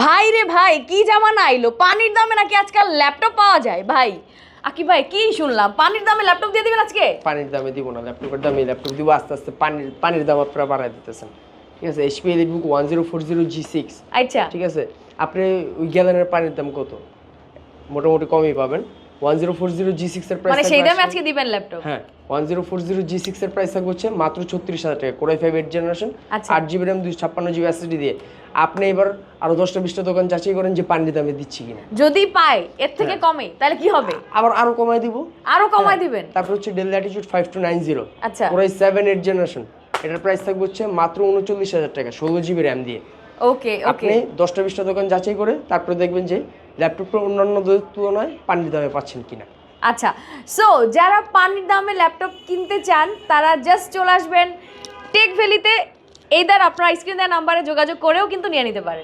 ভাই রে ভাই, কি জামানা আইলো, পানির দামে নাকি আজকাল ল্যাপটপ পাওয়া যায় ভাই। আকিব ভাই কি শুনলাম, পানির দামে ল্যাপটপ দিয়ে দিবেন আজকে? পানির দামে দিব না, ল্যাপটপের দামে ল্যাপটপ দিব। আস্তে আস্তে পানির দাম আপনারা বাড়ায় দিতেছেন। ঠিক আছে, এইচপি এলিটবুক 1040G6। আচ্ছা ঠিক আছে, আপনি ওই গ্যালনের পানির দাম কত? মোটামুটি কমই পাবেন। 1040G6 এর প্রাইস মানে সেই দামে আজকে দিবেন ল্যাপটপ? হ্যাঁ, 1040G6 এর প্রাইস থাকবে হচ্ছে মাত্র 36,000 টাকা। কোরাই 5 8 জেনারেশন, আচ্ছা। 8GB RAM 256GB SSD দিয়ে। আপনি এবার আরো 10টা-20টা দোকান যাচাই করেন যে পানির দামে দিচ্ছি কিনা। যদি পাই এর থেকে কমে তাহলে কি হবে? আবার আরো কমায় দিব। আরো কমায় দিবেন? তারপর হচ্ছে ডেল ল্যাটিটিউড 5290। আচ্ছা কোরাই 7 8 জেনারেশন, এটার প্রাইস থাকবে হচ্ছে মাত্র 39,000 টাকা, 16GB RAM দিয়ে। ওকে ওকে। আপনি 10টা-20টা দোকান যাচাই করে তারপরে দেখবেন যে ল্যাপটপটা অন্যান্য তুলনায় পানির দামে পাচ্ছেন কিনা। আচ্ছা, সো যারা পানির দামে ল্যাপটপ কিনতে চান তারা জাস্ট চলে আসবেন টেক ভ্যালিতে। এইদার আপনারা স্ক্রিন দেওয়া নাম্বারে যোগাযোগ করেও কিন্তু নিয়ে নিতে পারেন।